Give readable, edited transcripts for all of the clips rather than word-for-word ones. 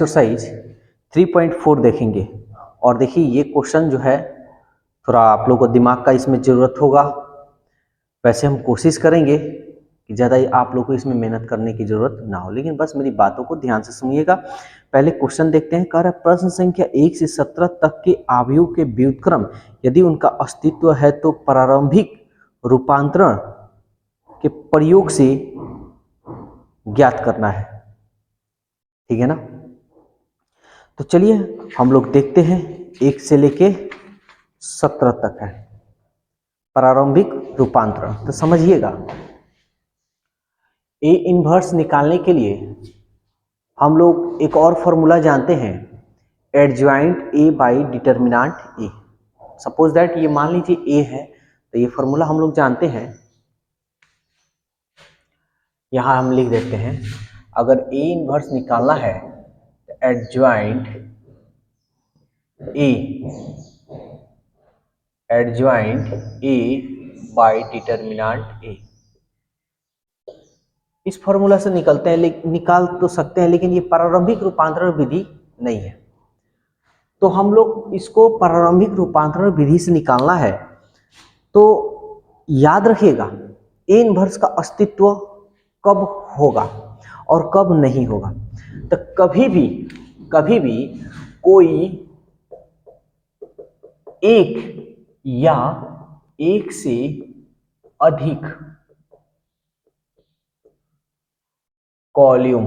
Exercise 3.4 देखेंगे। और देखिए ये क्वेश्चन जो है थोड़ा आप लोगों को दिमाग का इसमें ज़रूरत होगा। वैसे हम कोशिश करेंगे कि ज़्यादा आप लोगों को इसमें मेहनत करने की ज़रूरत ना हो, लेकिन बस मेरी बातों को ध्यान से सुनिएगा। पहले क्वेश्चन देखते हैं। कह रहा है प्रश्न संख्या 1 से 17 तक के अवयवों के व्युत्क्रम यदि उनका अस्तित्व है तो प्रारंभिक रूपांतरण के प्रयोग से ज्ञात करना है। ठीक है ना? तो चलिए हम लोग देखते हैं 1 से लेके 17 तक है प्रारंभिक रूपांतरण। तो समझिएगा, ए इनवर्स निकालने के लिए हम लोग एक और फॉर्मूला जानते हैं, adjoint A by determinant A. Suppose that ये मान लीजिए ए है, तो ये फॉर्मूला हम लोग जानते हैं। यहां हम लिख देते हैं, अगर ए इनवर्स निकालना है तो एडज्वाइंट ए बाई डिटर्मिनेंट ए। इस फॉर्मूला से निकलते हैं, निकाल तो सकते हैं, लेकिन ये प्रारंभिक रूपांतरण विधि नहीं है। तो हम लोग इसको प्रारंभिक रूपांतरण विधि से निकालना है। तो याद रखिएगा ए इनवर्स का अस्तित्व कब होगा और कब नहीं होगा। तो कभी भी कोई एक या एक से अधिक कॉल्यूम,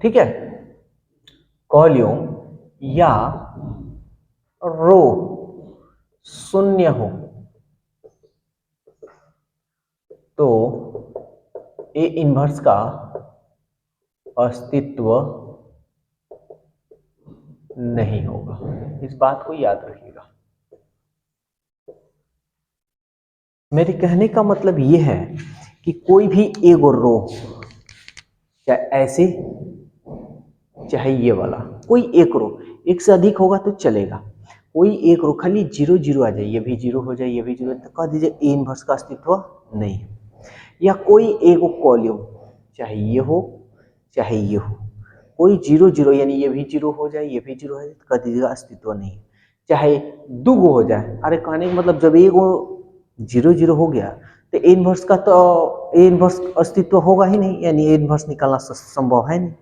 ठीक है, कॉल्यूम या रो शून्य हो तो ए इनवर्स का अस्तित्व नहीं होगा। इस बात को याद रखिएगा। मेरे कहने का मतलब ये है कि कोई भी एक रो, चाहे ऐसे चाहे ये वाला, कोई एक रो, एक से अधिक होगा तो चलेगा, कोई एक रो खाली 0 0 आ जाए, ये भी 0 हो जाए, ये भी 0, तो कह दीजिए ए इनवर्स का अस्तित्व नहीं है। या कोई एक कॉल्यूम, चाहे ये हो चाहे ये हो, कोई 0 0 यानी ये भी 0 हो जाए, ये भी 0 हो जाए, तो कह दीजिएगा अस्तित्व नहीं है। चाहे दुगो हो जाए, अरे कहने का मतलब जब एक 0 0 हो गया तो ए इनवर्स का तो ए इनवर्स अस्तित्व होगा ही नहीं, यानी ए इनवर्स निकालना संभव है नहीं।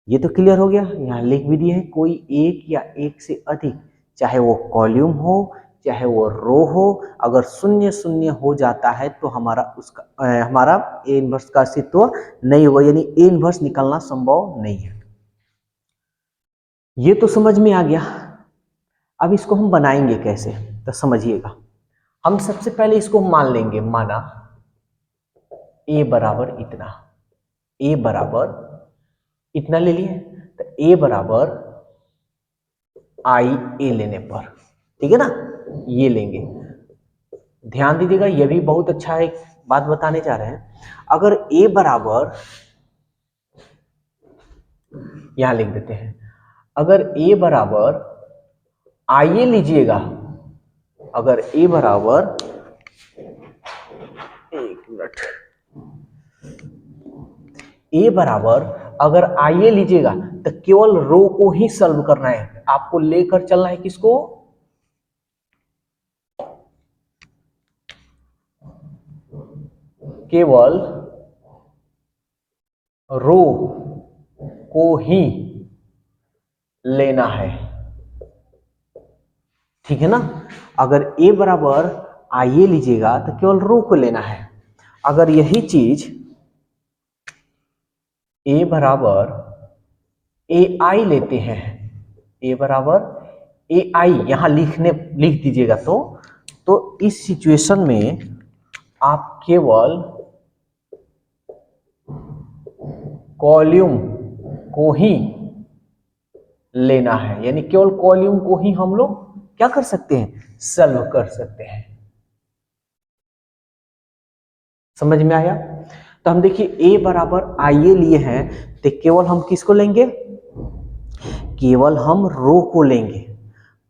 ये तो क्लियर हो गया। यहाँ लिख भी दिया है, कोई एक या एक से अधिक, चाहे वो कॉल्यूम हो चाहे वो रो हो, अगर 0 0 हो जाता है तो हमारा ए इनवर्स का अस्तित्व नहीं होगा, यानी ए इनवर्स निकालना संभव नहीं है। ये तो समझ में आ गया। अब इसको हम बनाएंगे कैसे, तो समझिएगा। हम सबसे पहले इसको मान लेंगे, माना ए बराबर इतना, ए बराबर इतना ले लिए, तो ए बराबर आई ए लेने पर, ठीक है ना, ये लेंगे। ध्यान दीजिएगा, ये भी बहुत अच्छा एक बात बताने जा रहे हैं। अगर ए बराबर, यहां लिख देते हैं, अगर ए बराबर आई ए लीजिएगा, अगर ए बराबर, एक मिनट, ए बराबर अगर आई ए लीजिएगा तो केवल रो को ही सॉल्व करना है, आपको लेकर चलना है किसको, केवल रो को ही लेना है, ठीक है ना। अगर ए बराबर आई ए लीजिएगा तो केवल रो को लेना है। अगर यही चीज ए बराबर ए आई लेते हैं, ए बराबर ए आई यहां लिख दीजिएगा, तो इस सिचुएशन में आप केवल कॉल्यूम को ही लेना है, यानी केवल कॉल्यूम को ही हम लोग क्या कर सकते हैं, सॉल्व कर सकते हैं। समझ में आया? तो हम देखिए ए बराबर आई ए लिए हैं, तो केवल हम किसको लेंगे, केवल हम रो को लेंगे।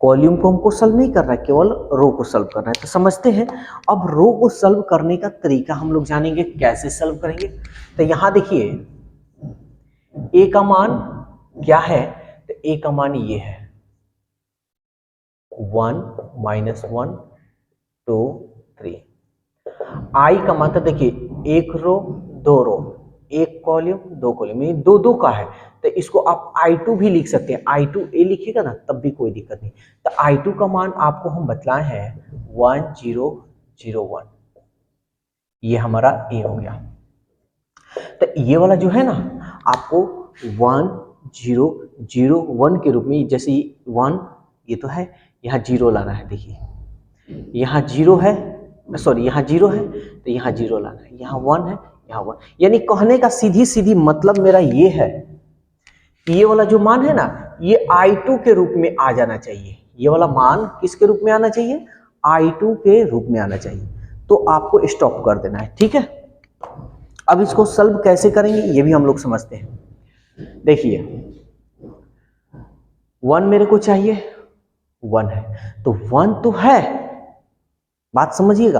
कॉल्यूम को हमको सॉल्व नहीं करना है, केवल रो को सॉल्व करना है। तो समझते हैं, अब रो को सॉल्व करने का तरीका हम लोग जानेंगे, कैसे सॉल्व करेंगे। तो यहाँ देखिए a का मान क्या है, तो a का मान ये है 1 -1 2 3। i का मान, तो देखिए एक रो दो रो, एक कॉलम दो कॉलम, ये दो दो का है, तो इसको आप I2 भी लिख सकते हैं। I2a लिखिएगा ना तब भी कोई दिक्कत नहीं। तो I2 का मान आपको हम बतलाए हैं 1001, ये हमारा a हो गया। तो ये वाला जो है ना आपको 1001 के रूप में, जैसे 1 ये तो है, यहाँ जीरो लाना है। देखिए यहाँ जीरो है, सॉरी यहाँ जीरो है तो यहाँ जीरो लाना है, यहाँ 1 है यहाँ 1। यानी कहने का सीधी सीधी मतलब मेरा ये है कि ये वाला जो मान है ना ये I2 के रूप में आ जाना चाहिए। ये वाला मान किसके रूप में आना चाहिए, I2 के रूप में आना चाहिए। तो आपको स्टॉप कर देना है, ठीक है। अब इसको सॉल्व कैसे करेंगे ये भी हम लोग समझते हैं। देखिए 1 मेरे को चाहिए, 1 है तो 1 तो है, बात समझिएगा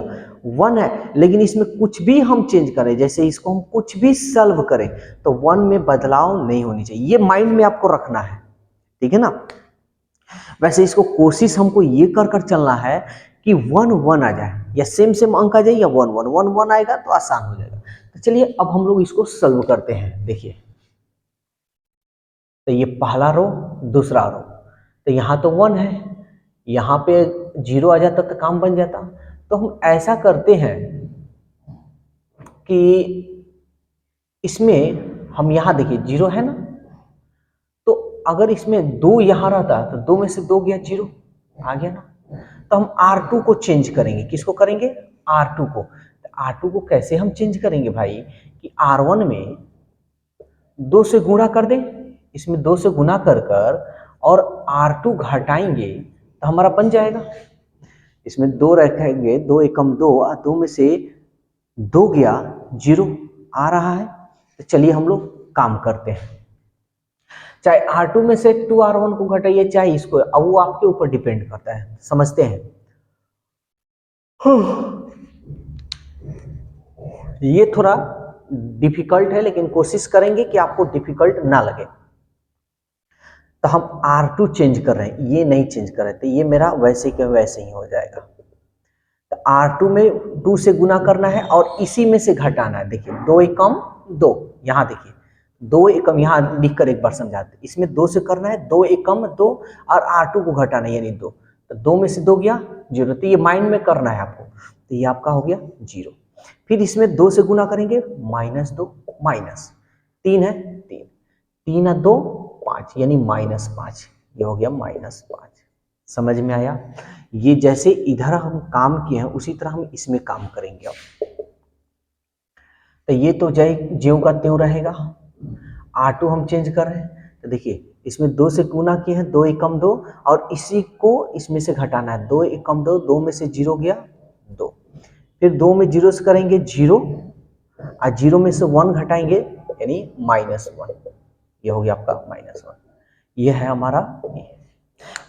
1 है, लेकिन इसमें कुछ भी हम चेंज करें, जैसे इसको हम कुछ भी सॉल्व करें तो 1 में बदलाव नहीं होनी चाहिए। ये माइंड में आपको रखना है, ठीक है ना। वैसे इसको कोशिश हमको ये कर कर चलना है कि 1 1 आ जाए, या सेम सेम अंक आ जाए, या 1 1 1 1 आएगा तो आसान हो जाएगा। तो चलिए अब हम लोग इसको सॉल्व करते हैं। देखिए तो ये पहला रो दूसरा रो, तो यहाँ तो 1 है, यहाँ पे 0 आ जाता तो काम बन जाता। तो हम ऐसा करते हैं कि इसमें हम यहाँ देखिए 0 है ना, तो अगर इसमें 2 यहाँ रहता तो 2 में से 2 गया 0 आ गया ना। तो हम R2 को चेंज करेंगे, किसको करेंगे, R2 को। तो R2 को कैसे हम चेंज करेंगे भाई, कि R1 में 2 से गुणा कर दें, इसमें 2 से गुणा कर कर और R2 घटाएंगे तो हमारा बन जाएगा। इसमें 2 रखेंगे, 2 एकम 2, 2 में से 2 गया 0 आ रहा है। तो चलिए हम लोग काम करते हैं, चाहे R2 में से 2R1 को घटाइए चाहे इसको, अब वो आपके ऊपर डिपेंड करता है, समझते हैं। ये थोड़ा डिफिकल्ट है लेकिन कोशिश करेंगे कि आपको डिफिकल्ट ना लगे। तो हम R2 चेंज कर रहे हैं, ये नहीं चेंज कर रहे, तो ये मेरा वैसे के वैसे ही हो जाएगा। तो R2 में 2 से गुना करना है और इसी में से घटाना है। देखिए 2 एकम 2, यहाँ देखिए 2 एकम, यहाँ लिखकर एक बार समझाते, इसमें 2 से करना है, 2 एकम 2 और R2 को घटाना है यानी 2, तो 2 में से 2 गया 0। तो ये माइंड में करना है आपको। तो ये आपका हो गया 0। फिर इसमें 2 से गुना करेंगे, -2 माइनस 3 है 3, 3 और 2 5 यानी -5, ये हो गया -5। समझ में आया। ये जैसे इधर हम काम किए हैं उसी तरह हम इसमें काम करेंगे। अब तो ये तो ज्यों का त्यों रहेगा। R2 हम चेंज कर रहे हैं, तो देखिए इसमें 2 से गुना किए हैं, 2 एकम 2 और इसी को इसमें से घटाना है, 2 एकम 2, 2 में से 0 गया 2, फिर 2 में 0 से करेंगे 0 और 0 में से 1 घटाएंगे यानी -1, ये हो गया आपका -1। ये है हमारा।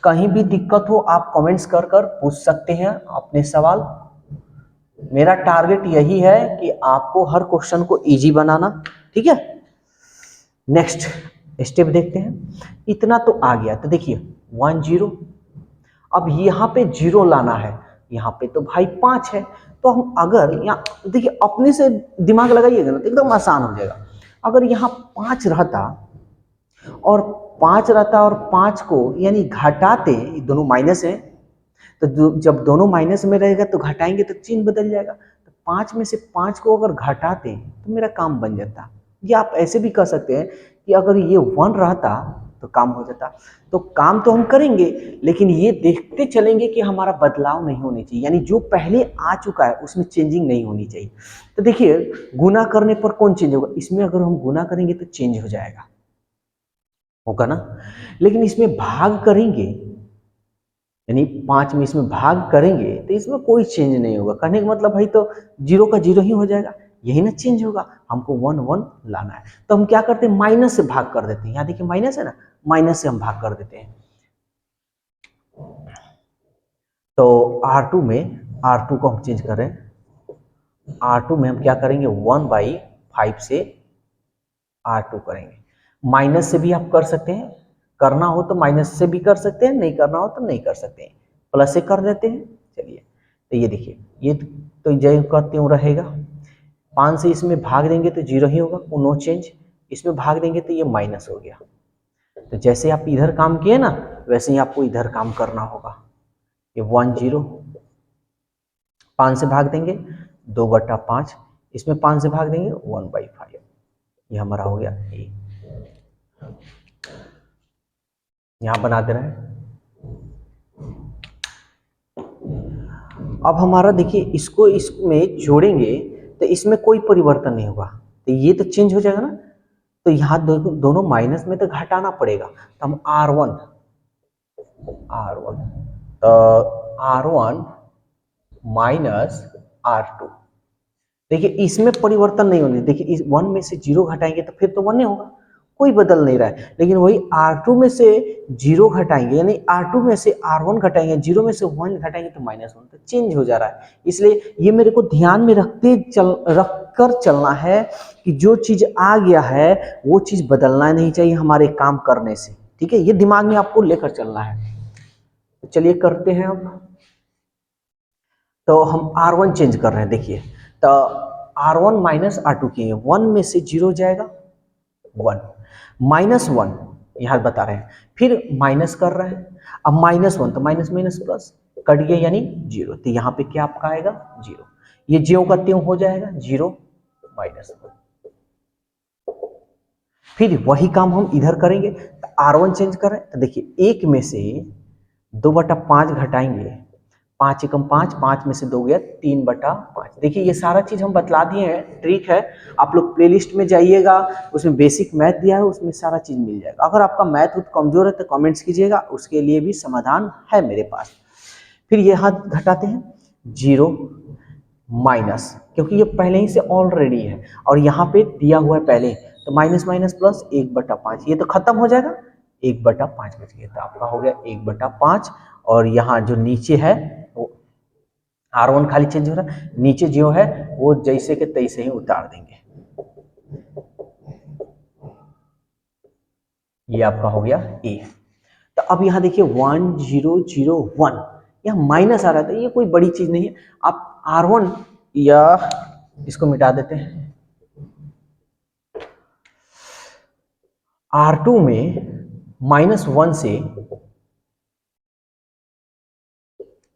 कहीं भी दिक्कत हो आप कमेंट्स कर कर पूछ सकते हैं अपने सवाल। मेरा टारगेट यही है कि आपको हर क्वेश्चन को इजी बनाना, ठीक है। नेक्स्ट स्टेप देखते हैं। इतना तो आ गया, तो देखिए 1 0, अब यहाँ पे 0 लाना है, यहाँ पे तो भाई 5 है, तो हम अगर यहाँ देखिए अपने से दिमाग लगाइएगा ना तो एकदम आसान हो जाएगा। अगर यहाँ 5 रहता और 5 रहता और 5 को यानी घटाते, दोनों माइनस है, तो जब दोनों माइनस में रहेगा तो घटाएंगे तो चिन्ह बदल जाएगा। तो 5 में से 5 को अगर घटाते तो मेरा काम बन जाता। या आप ऐसे भी कह सकते हैं कि अगर ये 1 रहता तो काम हो जाता। तो काम तो हम करेंगे लेकिन ये देखते चलेंगे कि हमारा बदलाव नहीं होनी चाहिए, यानी जो पहले आ चुका है उसमें चेंजिंग नहीं होनी चाहिए। तो देखिए गुना करने पर कौन चेंज होगा, इसमें अगर हम गुना करेंगे तो चेंज हो जाएगा, होगा ना। लेकिन इसमें भाग करेंगे यानी 5 में इसमें भाग करेंगे तो इसमें कोई चेंज नहीं होगा। कहने का मतलब भाई तो 0 का 0 ही हो जाएगा, यही ना चेंज होगा। हमको 1 1 लाना है तो हम क्या करते हैं, माइनस से भाग कर देते हैं। यहाँ देखिए माइनस है ना, माइनस से हम भाग कर देते हैं। तो R2 में R2 को हम चेंज करें, R2 में हम क्या करेंगे 1/5 से R2 करेंगे। माइनस से भी आप कर सकते हैं, करना हो तो माइनस से भी कर सकते हैं, नहीं करना हो तो नहीं कर सकते हैं, प्लस से कर देते हैं। चलिए तो ये देखिए, ये तो ज्यों का त्यों रहेगा। 5 से इसमें भाग देंगे तो 0 ही होगा, नो चेंज। इसमें भाग देंगे तो ये माइनस हो गया। तो जैसे आप इधर काम किए ना, वैसे ही आपको इधर काम करना होगा। ये 1 0, 5 से भाग देंगे 2/5, इसमें 5 से भाग देंगे 1/5। ये हमारा हो गया ए। यहां बना दे रहे हैं। अब हमारा देखिए, इसको इसमें जोड़ेंगे तो इसमें कोई परिवर्तन नहीं होगा, तो ये तो चेंज हो जाएगा ना। तो यहाँ दोनों माइनस में तो घटाना पड़ेगा, तो हम R1 तो R1 माइनस R2। देखिए इसमें परिवर्तन नहीं होने, देखिए इस 1 में से 0 घटाएंगे तो फिर तो 1 नहीं होगा, कोई बदल नहीं रहा है। लेकिन वही R2 में से 0 घटाएंगे, यानी R2 में से R1 घटाएंगे, 0 में से 1 घटाएंगे तो -1, तो चेंज हो जा रहा है। इसलिए ये मेरे को ध्यान में रखकर चलना है कि जो चीज आ गया है वो चीज बदलना नहीं चाहिए हमारे काम करने से, ठीक है। ये दिमाग में आपको लेकर चलना है। तो चलिए करते हैं अब। तो हम R1 चेंज कर रहे हैं, देखिए तो R1 माइनस R2 किए, 1 में से 0 जाएगा 1, -1 यहाँ बता रहे हैं, फिर माइनस कर रहे हैं। अब -1 तो माइनस माइनस प्लस कट गया, यानी 0। तो यहाँ पे क्या आपका आएगा 0, ये ज्यों का त्यों हो जाएगा 0 -1। फिर वही काम हम इधर करेंगे, तो R1 चेंज कर रहे हैं। तो देखिए 1 में से 2/5 घटाएंगे, 5 एकम 5, 5 में से 2 गया 3/5। देखिए ये सारा चीज हम बतला दिए हैं, ट्रिक है। आप लोग प्लेलिस्ट में जाइएगा, उसमें बेसिक मैथ दिया है, उसमें सारा चीज मिल जाएगा। अगर आपका मैथ कमजोर है तो कमेंट्स कीजिएगा, उसके लिए भी समाधान है मेरे पास। फिर ये हाथ घटाते हैं 0 माइनस, क्योंकि ये पहले ही से ऑलरेडी है और यहाँ पे दिया हुआ है पहले, तो माइनस माइनस प्लस 1/5, ये तो खत्म हो जाएगा, 1/5 बच गया, तो आपका हो गया 1/5। और यहाँ जो नीचे है वो R1 खाली चेंज हो रहा है, नीचे जो है वो जैसे के तैसे ही उतार देंगे। ये आपका हो गया ए। तो अब यहाँ देखिए 1 0 0 1, यहाँ माइनस आ रहा था, ये कोई बड़ी चीज नहीं है। आप R1 या इसको मिटा देते हैं, R2 में -1 से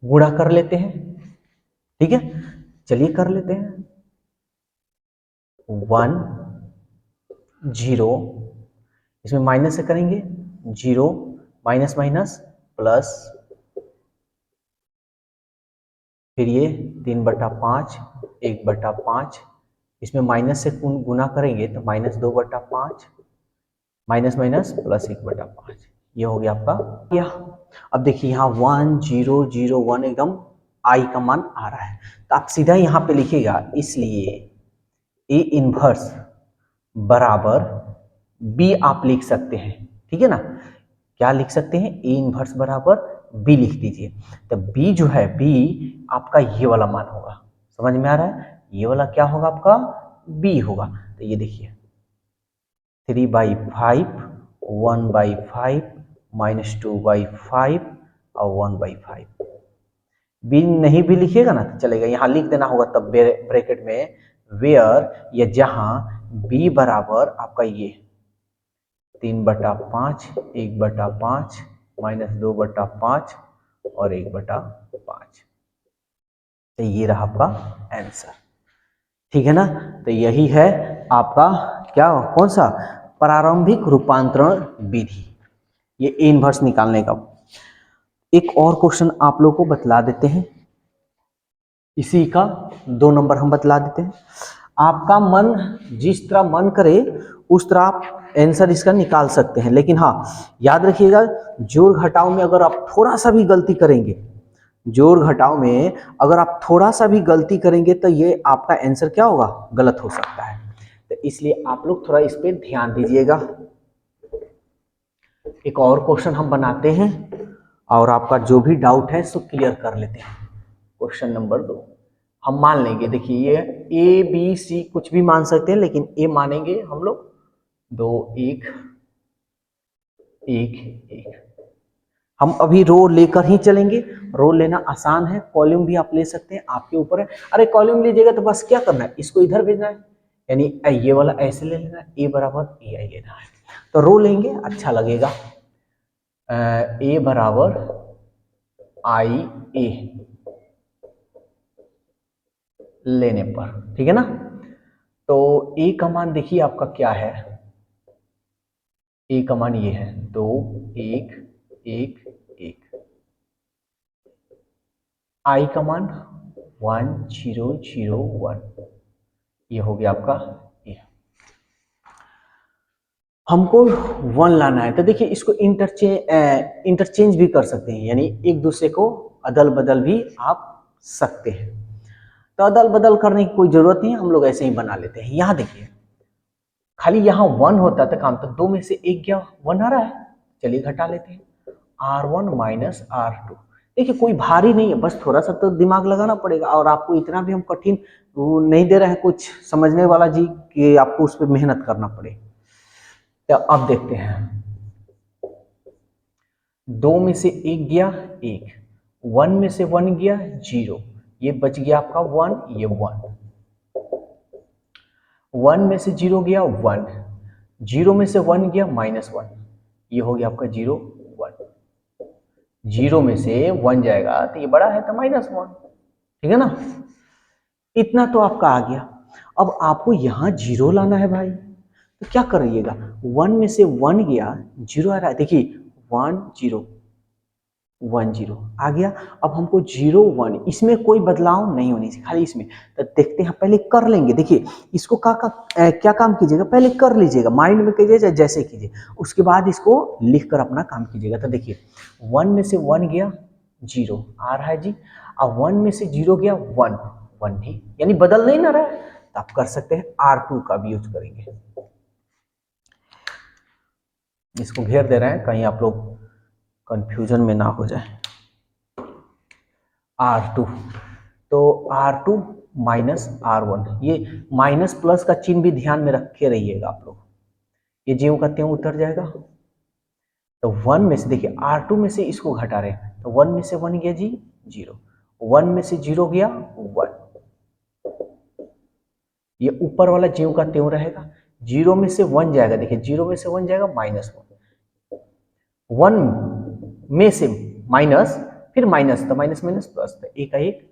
गुणा कर लेते हैं, ठीक है। चलिए कर लेते हैं, 1 0, इसमें माइनस से करेंगे 0 माइनस माइनस प्लस, फिर ये 3/5 1/5, इसमें माइनस से गुना करेंगे तो -2/5, माइनस माइनस प्लस 1/5, ये हो गया आपका। या अब देखिए यहाँ 1 0 0 1 एकदम आई का मान आ रहा है, तो आप सीधा यहाँ पे लिखिएगा, इसलिए ए इनवर्स बराबर बी आप लिख सकते हैं, ठीक है ना। क्या लिख सकते हैं, ए इनवर्स बराबर बी लिख दीजिए। तो बी जो है, बी आपका ये वाला मान होगा, समझ में आ रहा है, ये वाला क्या होगा आपका बी होगा। तो ये देखिए 3/5 1/5 -2/5 और 1/5। बी नहीं भी लिखिएगा ना तो चलेगा, यहाँ लिख देना होगा तब ब्रैकेट में वेयर, या जहां बी बराबर आपका ये 3/5 1/5 -2/5 और 1/5। तो ये रहा आपका आंसर, ठीक है ना। तो यही है आपका क्या, कौन सा, प्रारंभिक रूपांतरण विधि, ये इनवर्स निकालने का। एक और क्वेश्चन आप लोग को बतला देते हैं, इसी का 2 नंबर हम बतला देते हैं। आपका मन जिस तरह मन करे उस तरह आप आंसर इसका निकाल सकते हैं, लेकिन हाँ याद रखिएगा, जोड़ घटाव में अगर आप थोड़ा सा भी गलती करेंगे, जोड़ घटाव में अगर आप थोड़ा सा भी गलती करेंगे तो ये आपका आंसर क्या होगा, गलत हो सकता है। तो इसलिए आप लोग थोड़ा इस पे ध्यान दीजिएगा। एक और क्वेश्चन हम बनाते हैं और आपका जो भी डाउट है सो क्लियर कर लेते हैं। क्वेश्चन नंबर 2 हम मान लेंगे, देखिए ये A B C कुछ भी मान सकते हैं, लेकिन A मानेंगे हम लोग। 2 1 एक एक। हम अभी रो लेकर ही चलेंगे, रो लेना आसान है, कॉलम भी आप ले सकते हैं, आपके ऊपर है। अरे कॉलम लीजिएगा तो बस क्या करना है, इसको इधर भेजना है, यानी ये वाला ऐसे ले लेना है, ए बराबर ए आई लेना है। तो रो लेंगे, अच्छा लगेगा, ए बराबर आई ए लेने पर, ठीक है ना। तो ए का मान देखिए आपका क्या है, ए का मान ये है 2 1 1 1। आई का मान 1 0 0 1, ये हो गया आपका ये। हमको 1 लाना है, तो देखिए इसको इंटरचेंज भी कर सकते हैं, यानी एक दूसरे को अदल बदल भी आप सकते हैं। तो अदल बदल करने की कोई जरूरत नहीं है, हम लोग ऐसे ही बना लेते हैं। यहाँ देखिए खाली यहाँ 1 होता था काम, तो 2 में से 1 गया, 1 आ रहा है, चलिए घटा लेते हैं, R1 माइनस R2। देखिए कोई भारी नहीं है, बस थोड़ा सा तो दिमाग लगाना पड़ेगा, और आपको इतना भी हम कठिन नहीं दे रहे हैं कुछ समझने वाला जी कि आपको उस पर मेहनत करना पड़े। तो अब देखते हैं, 2 में से 1 गया 1, 1 में से 1 गया 0, ये बच गया आपका 1, ये 1 में से 0 गया 1, 0 में से 1 गया -1, ये हो गया आपका 0 1, 0 में से 1 जाएगा तो ये बड़ा है तो -1, ठीक है ना। इतना तो आपका आ गया। अब आपको यहाँ 0 लाना है भाई, तो क्या करिएगा, 1 में से 1 गया 0 आ रहा है, देखिए 1 0 1 0 आ गया। अब हमको 0 1, इसमें कोई बदलाव नहीं होनी चाहिए, खाली इसमें। तो देखते हैं, पहले कर लेंगे, देखिए इसको क्या काम कीजिएगा, पहले कर लीजिएगा, माइंड में कीजिए जैसे कीजिए, उसके बाद इसको लिख कर अपना काम कीजिएगा। तो देखिए 1 में से 1 गया 0 आ रहा है जी, अब 1 में से 0 गया 1 1 भी, यानी बदल नहीं ना रहा है, तो आप कर सकते हैं R2 का भी यूज करेंगे। इसको घेर दे रहे हैं, कहीं आप लोग कंफ्यूजन में ना हो जाए। R2, तो R2 माइनस R1, ये माइनस प्लस का चिन्ह भी ध्यान में रखे रहिएगा आप लोग, ये ज्यों का त्यों उतर जाएगा। तो 1 में से देखिए R2 में से इसको घटा रहे हैं, तो 1 में से 1 गया जी 0, 1 में से 0 गया 1, ये ऊपर वाला ज्यों का त्यों रहेगा। 0 में से 1 जाएगा, देखिए 0 में से 1 जाएगा -1, 1 में से माइनस, फिर माइनस, तो माइनस माइनस प्लस, तो एक का एक।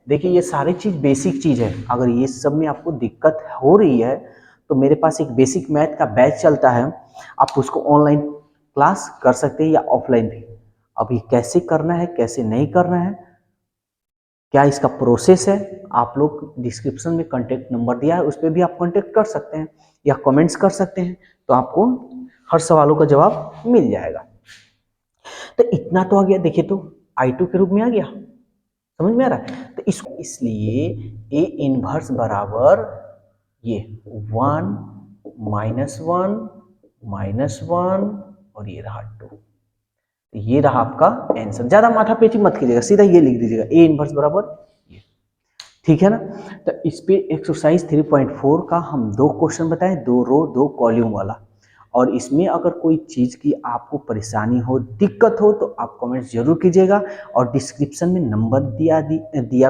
देखिए ये सारी चीज बेसिक चीज है, अगर ये सब में आपको दिक्कत हो रही है तो मेरे पास एक बेसिक मैथ का बैच चलता है, आप उसको ऑनलाइन क्लास कर सकते हैं या ऑफलाइन भी। अभी कैसे करना है कैसे नहीं करना है, क्या इसका प्रोसेस है, आप लोग डिस्क्रिप्शन में कांटेक्ट नंबर दिया है, उस पर भी आप कांटेक्ट कर सकते हैं या कमेंट्स कर सकते हैं, तो आपको हर सवालों का जवाब मिल जाएगा। तो इतना तो आ गया, देखिए तो I2 के रूप में आ गया, समझ में आ रहा है। तो इसको इसलिए A इनवर्स बराबर ये 1 -1 और ये रहा 2, तो ये रहा आपका आंसर। ज्यादा माथा पेची मत कीजिएगा, सीधा ये लिख दीजिएगा A इनवर्स बराबर ये, ठीक है ना। तो इस पे एक्सरसाइज 3.4 का हम 2 क्वेश्चन बताएं, 2 रो 2 कॉलम वाला, और इसमें अगर कोई चीज़ की आपको परेशानी हो दिक्कत हो तो आप कमेंट जरूर कीजिएगा, और डिस्क्रिप्शन में नंबर दिया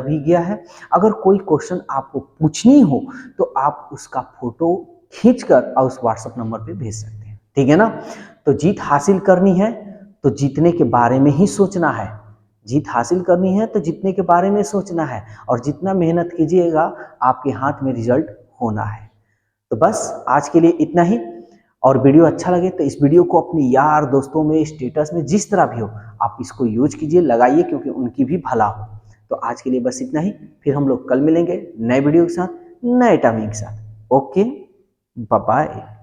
भी गया है। अगर कोई क्वेश्चन आपको पूछनी हो तो आप उसका फोटो खींचकर और उस व्हाट्सएप नंबर पे भेज सकते हैं, ठीक है ना। तो जीत हासिल करनी है तो जीतने के बारे में ही सोचना है, जीत हासिल करनी है तो जीतने के बारे में सोचना है, और जितना मेहनत कीजिएगा आपके हाथ में रिजल्ट होना है। तो बस आज के लिए इतना ही, और वीडियो अच्छा लगे तो इस वीडियो को अपने यार दोस्तों में स्टेटस में जिस तरह भी हो आप इसको यूज कीजिए, लगाइए, क्योंकि उनकी भी भला हो। तो आज के लिए बस इतना ही, फिर हम लोग कल मिलेंगे नए वीडियो के साथ, नए टॉपिक के साथ। Okay, bye bye.